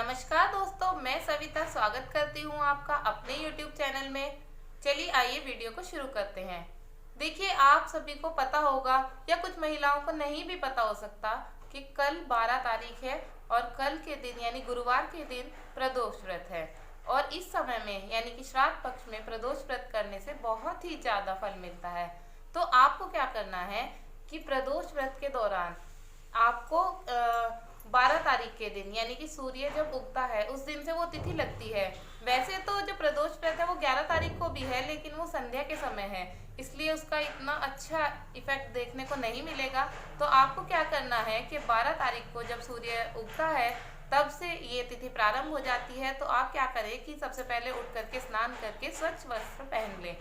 नमस्कार दोस्तों, मैं सविता स्वागत करती हूँ आपका अपने YouTube चैनल में। चलिए आइए वीडियो को शुरू करते हैं। देखिए, आप सभी को पता होगा या कुछ महिलाओं को नहीं भी पता हो सकता कि कल 12 तारीख है और कल के दिन यानी गुरुवार के दिन प्रदोष व्रत है। और इस समय में यानी कि श्राद्ध पक्ष में प्रदोष व्रत करने से बहुत ही ज़्यादा फल मिलता है। तो आपको क्या करना है कि प्रदोष व्रत के दौरान आपको 12 तारीख के दिन यानी कि सूर्य जब उगता है उस दिन से वो तिथि लगती है। वैसे तो जो प्रदोष व्रत है वो 11 तारीख को भी है, लेकिन वो संध्या के समय है, इसलिए उसका इतना अच्छा इफेक्ट देखने को नहीं मिलेगा। तो आपको क्या करना है कि 12 तारीख को जब सूर्य उगता है तब से ये तिथि प्रारंभ हो जाती है। तो आप क्या करें कि सबसे पहले उठ करके स्नान करके स्वच्छ वस्त्र पहन लें।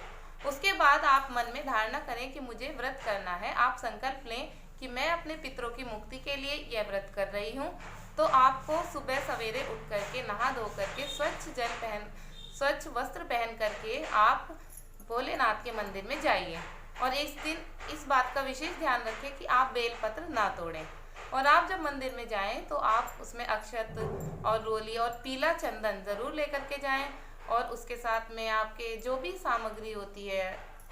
उसके बाद आप मन में धारणा करें कि मुझे व्रत करना है। आप संकल्प लें कि मैं अपने पितरों की मुक्ति के लिए यह व्रत कर रही हूँ। तो आपको सुबह सवेरे उठ करके नहा धो करके स्वच्छ वस्त्र पहन करके आप भोलेनाथ के मंदिर में जाइए। और इस दिन इस बात का विशेष ध्यान रखें कि आप बेलपत्र ना तोड़ें। और आप जब मंदिर में जाएं तो आप उसमें अक्षत और रोली और पीला चंदन ज़रूर लेकर के जाएं। और उसके साथ में आपके जो भी सामग्री होती है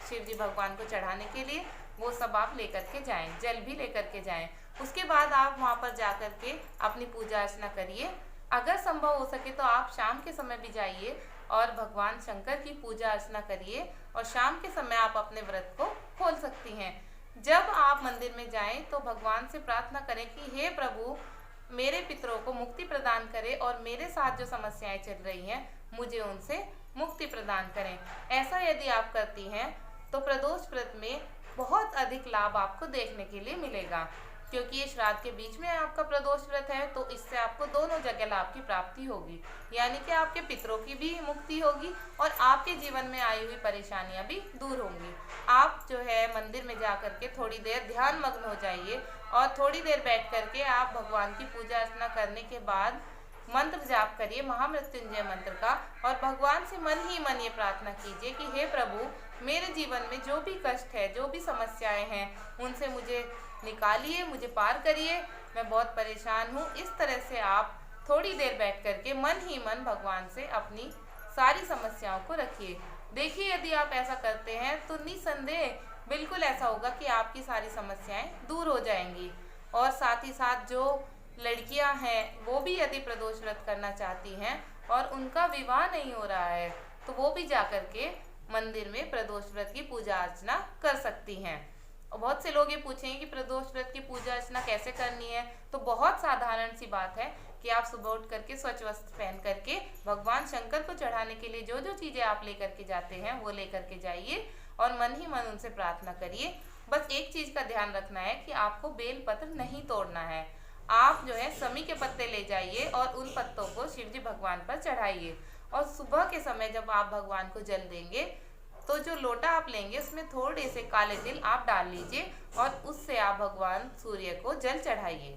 शिव जी भगवान को चढ़ाने के लिए वो सब आप लेकर के जाएं, जल भी लेकर के जाएं। उसके बाद आप वहाँ पर जा कर के अपनी पूजा अर्चना करिए। अगर संभव हो सके तो आप शाम के समय भी जाइए और भगवान शंकर की पूजा अर्चना करिए। और शाम के समय आप अपने व्रत को खोल सकती हैं। जब आप मंदिर में जाएं तो भगवान से प्रार्थना करें कि हे प्रभु, मेरे पितरों को मुक्ति प्रदान करें और मेरे साथ जो समस्याएं चल रही हैं मुझे उनसे मुक्ति प्रदान करें। ऐसा यदि आप करती हैं तो प्रदोष व्रत में बहुत अधिक लाभ आपको देखने के लिए मिलेगा, क्योंकि ये श्राद्ध के बीच में आपका प्रदोष व्रत है। तो इससे आपको दोनों जगह लाभ की प्राप्ति होगी, यानी कि आपके पितरों की भी मुक्ति होगी और आपके जीवन में आई हुई परेशानियां भी दूर होंगी। आप जो है मंदिर में जा करके थोड़ी देर ध्यान मग्न हो जाइए और थोड़ी देर बैठ करके आप भगवान की पूजा अर्चना करने के बाद मंत्र जाप करिए, महामृत्युंजय मंत्र का। और भगवान से मन ही मन ये प्रार्थना कीजिए कि हे प्रभु, मेरे जीवन में जो भी कष्ट है, जो भी समस्याएं हैं, उनसे मुझे निकालिए, मुझे पार करिए, मैं बहुत परेशान हूँ। इस तरह से आप थोड़ी देर बैठ करके मन ही मन भगवान से अपनी सारी समस्याओं को रखिए। देखिए, यदि आप ऐसा करते हैं तो निसंदेह बिल्कुल ऐसा होगा कि आपकी सारी समस्याएं दूर हो जाएंगी। और साथ ही साथ जो लड़कियां हैं वो भी यदि प्रदोष व्रत करना चाहती हैं और उनका विवाह नहीं हो रहा है तो वो भी जा करके मंदिर में प्रदोष व्रत की पूजा अर्चना कर सकती हैं। और बहुत से लोग ये पूछेंगे कि प्रदोष व्रत की पूजा अर्चना कैसे करनी है। तो बहुत साधारण सी बात है कि आप सुबह उठ करके स्वच्छ वस्त्र पहन करके भगवान शंकर को चढ़ाने के लिए जो जो चीज़ें आप लेकर के जाते हैं वो लेकर के जाइए और मन ही मन उनसे प्रार्थना करिए। बस एक चीज़ का ध्यान रखना है कि आपको बेल पत्र नहीं तोड़ना है। आप जो है समी के पत्ते ले जाइए और उन पत्तों को शिव जी भगवान पर चढ़ाइए। और सुबह के समय जब आप भगवान को जल देंगे तो जो लोटा आप लेंगे उसमें थोड़े से काले तिल आप डाल लीजिए और उससे आप भगवान सूर्य को जल चढ़ाइए।